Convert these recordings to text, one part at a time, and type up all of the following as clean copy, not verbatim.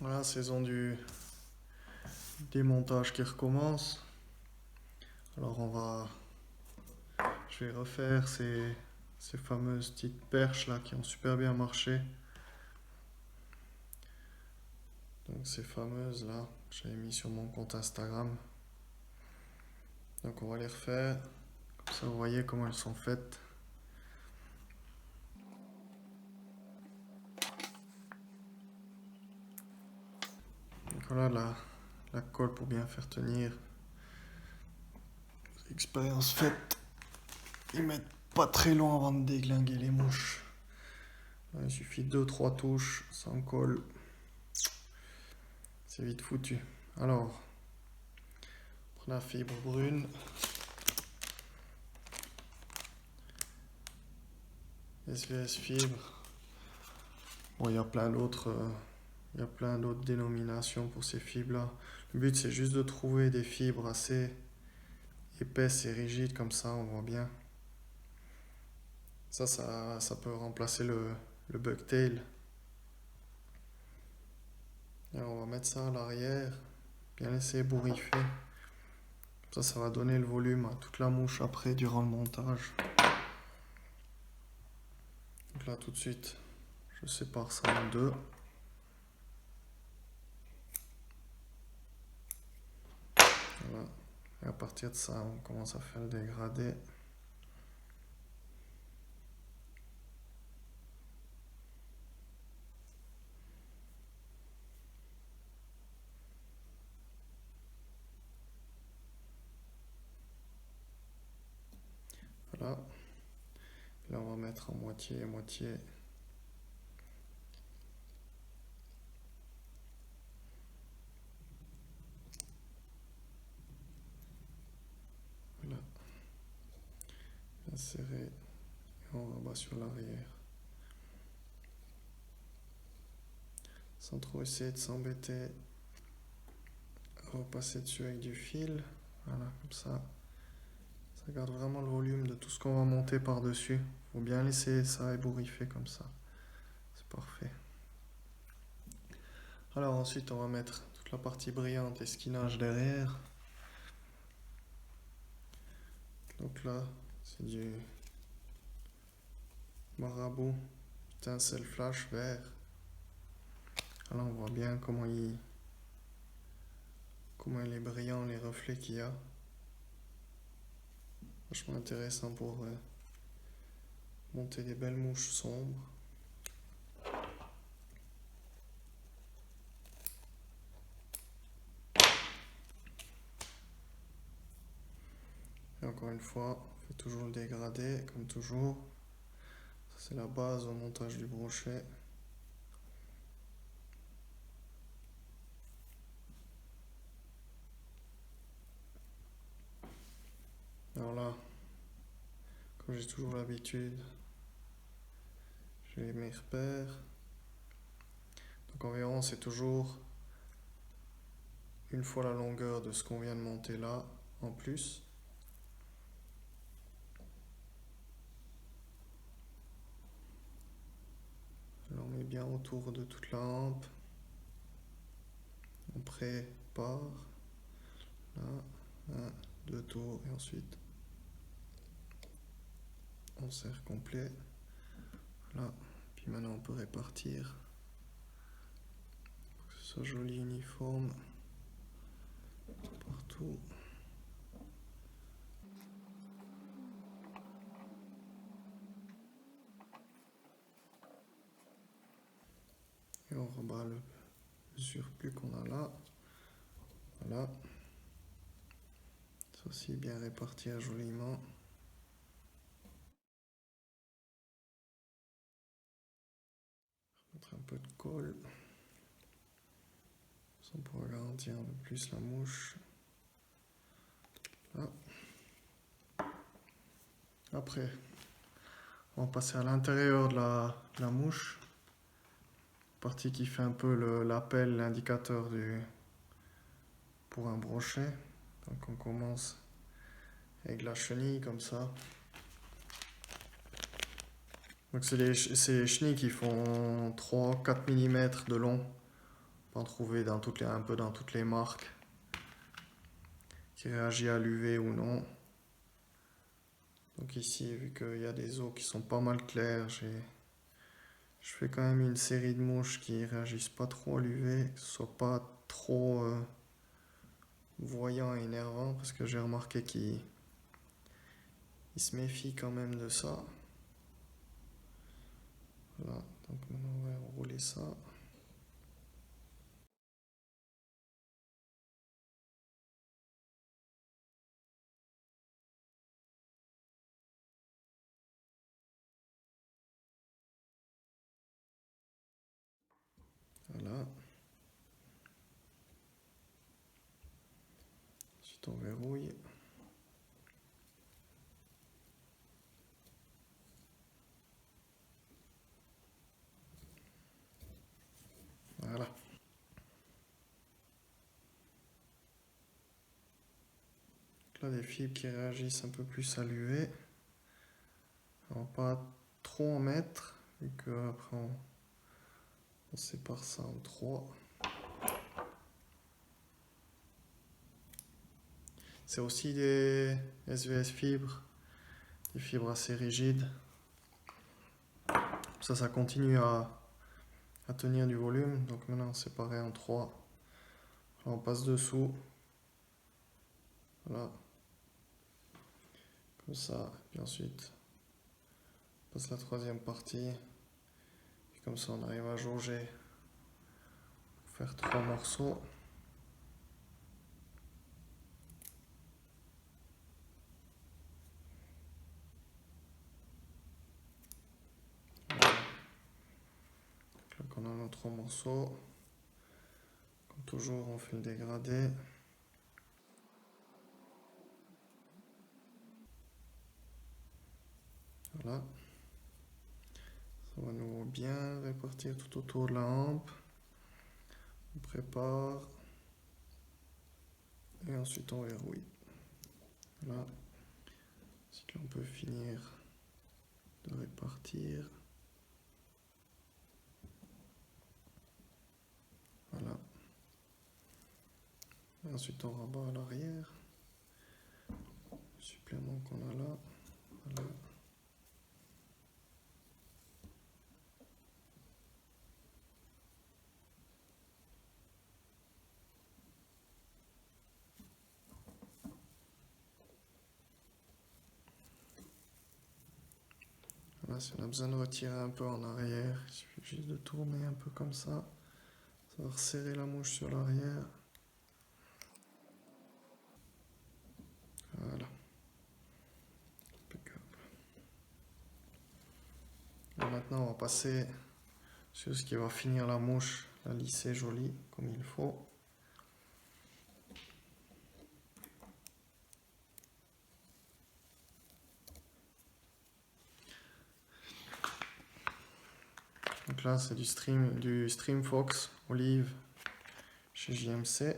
Voilà, saison du démontage qui recommence. Alors je vais refaire ces fameuses petites perches là qui ont super bien marché. Donc ces fameuses là, j'avais mis sur mon compte Instagram. Donc on va les refaire. Comme ça vous voyez comment elles sont faites. Donc voilà la colle pour bien faire tenir. Expérience faite. Ils mettent pas très long avant de déglinguer les mouches. Là, il suffit 2-3 touches, sans colle. C'est vite foutu. Alors, prenez la fibre brune. SVS fibre. Bon, il y a plein d'autres dénominations pour ces fibres-là. Le but, c'est juste de trouver des fibres assez épaisses et rigides, comme ça, on voit bien. Ça peut remplacer le bucktail. Et on va mettre ça à l'arrière, bien laisser ébouriffer. Ça va donner le volume à toute la mouche après, durant le montage. Donc là, tout de suite, je sépare ça en deux. Voilà. Et à partir de ça, on commence à faire le dégradé. Voilà. Là, on va mettre en moitié et moitié. Voilà. Bien serré. Et on rabat sur l'arrière. Sans trop essayer de s'embêter. Repasser dessus avec du fil. Voilà, comme ça. Ça garde vraiment le volume de tout ce qu'on va monter par-dessus. Faut bien laisser ça ébouriffer comme ça. C'est parfait. Alors ensuite, on va mettre toute la partie brillante et skinage derrière. Donc là, c'est du marabout, étincelle flash vert. Alors on voit bien comment il est brillant, les reflets qu'il y a. Vachement intéressant pour monter des belles mouches sombres. Et encore une fois, on fait toujours le dégradé, comme toujours. Ça, c'est la base au montage du brochet. Alors là, comme j'ai toujours l'habitude, j'ai mes repères. Donc environ, c'est toujours une fois la longueur de ce qu'on vient de monter là, en plus. Alors on met bien autour de toute la hampe. On prépare. Là, 1, 2 tours et ensuite on serre complet. Voilà. Puis maintenant on peut répartir pour que ce soit joli, uniforme partout. Et on rebat le surplus qu'on a là. Voilà. Ça aussi bien répartir joliment. Mettre un peu de colle. Ça pourra garantir un peu plus la mouche. Là. Après, on va passer à l'intérieur de la mouche. Partie qui fait un peu l'appel, l'indicateur pour un brochet. Donc on commence avec la chenille comme ça. Donc c'est les chenilles qui font 3-4 mm de long. peut en trouver dans un peu dans toutes les marques, qui réagit à l'UV ou non. Donc ici, vu qu'il y a des os qui sont pas mal clairs, je fais quand même une série de mouches qui réagissent pas trop à l'UV, que ce soit pas trop voyant et énervant, parce que j'ai remarqué qu'ils se méfient quand même de ça. Voilà, donc maintenant on va enrouler ça. Voilà. Ensuite on verrouille. Voilà. Là, des fibres qui réagissent un peu plus à l'UV. On va pas trop en mettre, vu qu'après on sépare ça en trois. C'est aussi des SVS fibres, des fibres assez rigides. Ça continue à tenir du volume. Donc maintenant, on sépare en trois. Là, on passe dessous. Voilà. Comme ça. Puis ensuite, on passe la troisième partie. Et comme ça, on arrive à jauger. Faire trois morceaux. Donc on a nos trois morceaux. Comme toujours, on fait le dégradé. Voilà. Ça va nous bien répartir tout autour de la hampe. On prépare. Et ensuite on verrouille. Voilà. Ensuite là, on peut finir de répartir. Voilà. Et ensuite on rabat à l'arrière. Le supplément qu'on a là. Voilà. Voilà, si on a besoin de retirer un peu en arrière, il suffit juste de tourner un peu comme ça. Ça va resserrer la mouche sur l'arrière. Voilà. Impeccable. Et maintenant on va passer sur ce qui va finir la mouche, la lisser jolie comme il faut. Donc là c'est du Stream Fox Olive chez JMC.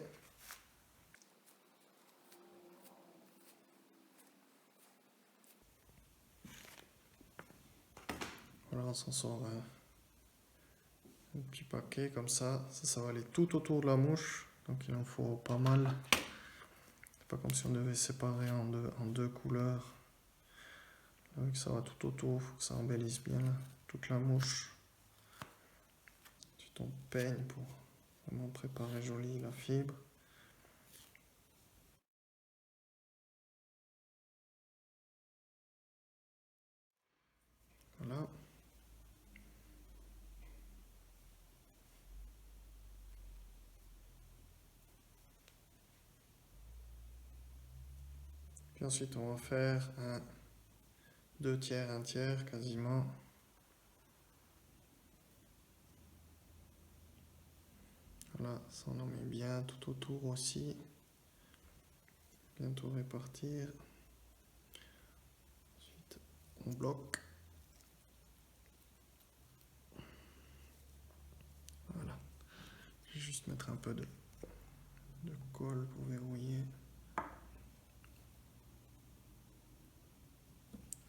Voilà, on s'en sort un petit paquet comme ça. Ça va aller tout autour de la mouche. Donc il en faut pas mal. C'est pas comme si on devait séparer en deux couleurs. Là, vu que ça va tout autour, il faut que ça embellisse bien toute la mouche. Ensuite on peigne pour vraiment préparer joli la fibre. Voilà. Puis ensuite on va faire un 2 tiers, 1 tiers quasiment. Voilà, ça on en met bien tout autour aussi. Bien tout répartir. Ensuite on bloque. Voilà. Je vais juste mettre un peu de colle pour verrouiller.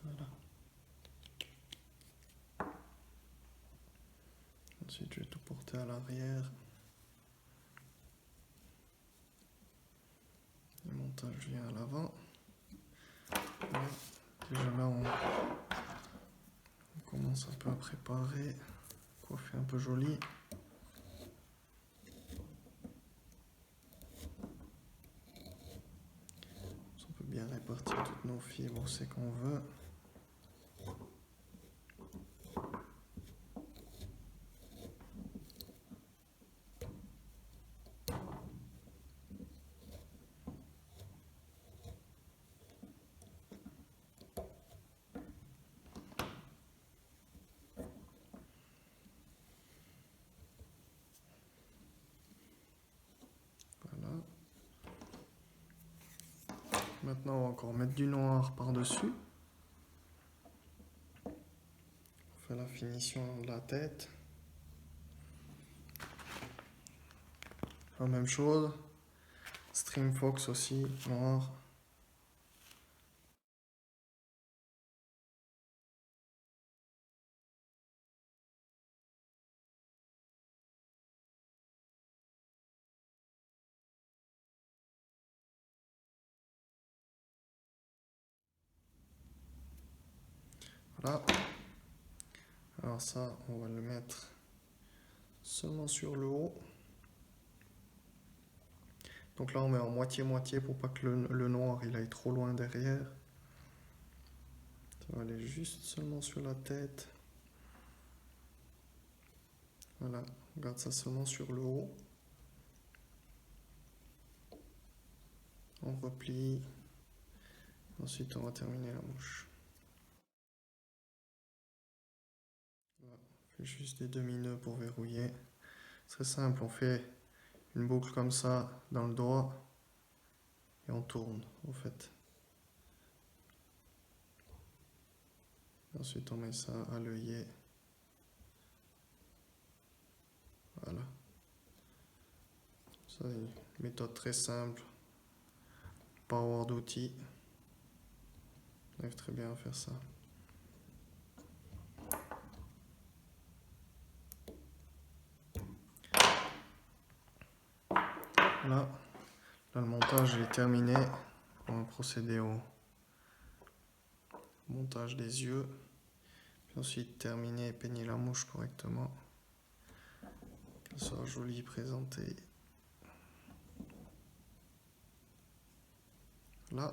Voilà. Ensuite je vais tout porter à l'arrière. montage vient à l'avant. Déjà là, on commence un peu à préparer, coiffer un peu joli. On peut bien répartir toutes nos fibres, c'est qu'on veut. Maintenant, on va encore mettre du noir par-dessus. On fait la finition de la tête. La même chose. Stream Fox aussi, noir. Voilà. Alors ça, on va le mettre seulement sur le haut. Donc là, on met en moitié-moitié pour pas que le noir il aille trop loin derrière. Ça va aller juste seulement sur la tête. Voilà, on garde ça seulement sur le haut. On replie. Ensuite, on va terminer la mouche. Voilà. On fait juste des demi-nœuds pour verrouiller. Très simple, on fait une boucle comme ça dans le doigt et on tourne au fait. Ensuite, on met ça à l'œillet. Voilà. Ça, c'est une méthode très simple. Pas avoir d'outils. On arrive très bien à faire ça. Voilà. Là, le montage est terminé. On va procéder au montage des yeux. Puis ensuite, terminer et peigner la mouche correctement. Qu'elle soit jolie, présentée. Là.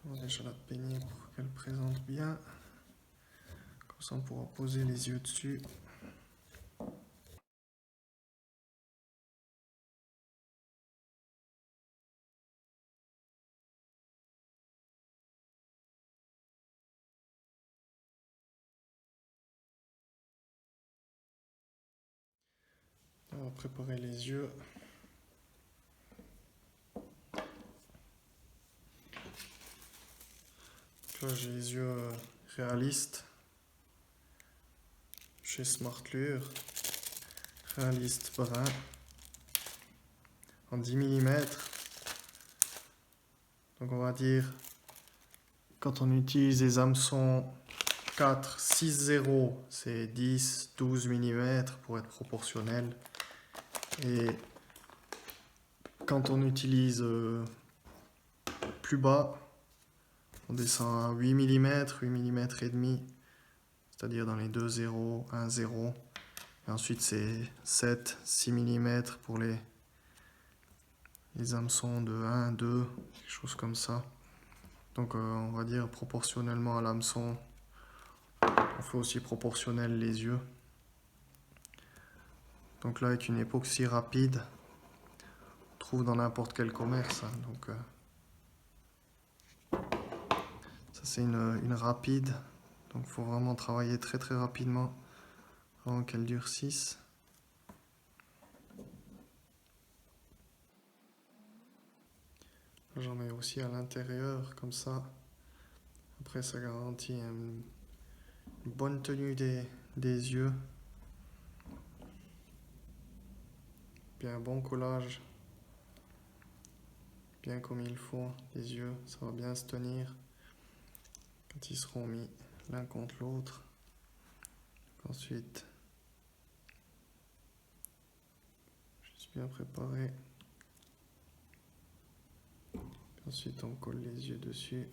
On va déjà la peigner pour qu'elle présente bien. Comme ça, on pourra poser les yeux dessus. On va préparer les yeux. Donc là, j'ai les yeux réalistes chez Smartlure. Réaliste brun en 10 mm. Donc on va dire, quand on utilise les hameçons 4, 6, 0, c'est 10, 12 mm pour être proportionnel. Et quand on utilise plus bas, on descend à 8 mm, 8 mm et demi, c'est-à-dire dans les 2 0, 1 0. Et ensuite c'est 7, 6 mm pour les hameçons de 1, 2, quelque chose comme ça. Donc on va dire proportionnellement à l'hameçon, on fait aussi proportionnel les yeux. Donc là avec une époxy rapide, on trouve dans n'importe quel commerce. Hein, donc ça c'est une rapide, donc il faut vraiment travailler très très rapidement avant qu'elle durcisse. J'en mets aussi à l'intérieur comme ça. Après ça garantit une bonne tenue des yeux. Puis un bon collage. Bien comme il faut, les yeux, ça va bien se tenir quand ils seront mis l'un contre l'autre. Ensuite, bien préparé. Ensuite, on colle les yeux dessus.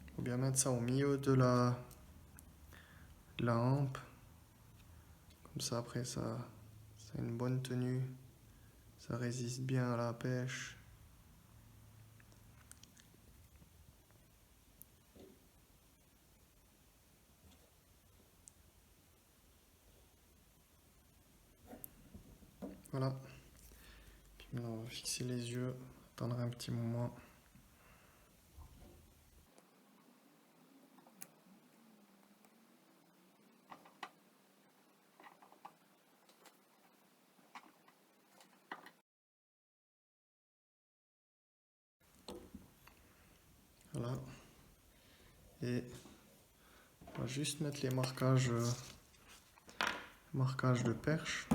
Il faut bien mettre ça au milieu de la hampe. Comme ça, après, ça a une bonne tenue. Ça résiste bien à la pêche. Voilà. Puis maintenant, on va fixer les yeux, attendre un petit moment. Voilà. Et on va juste mettre les marquages de perche.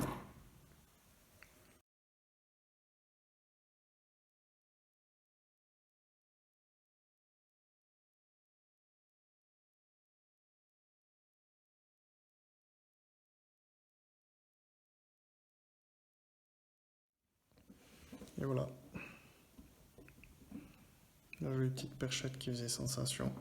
Et voilà. La jolie petite perchette qui faisait sensation.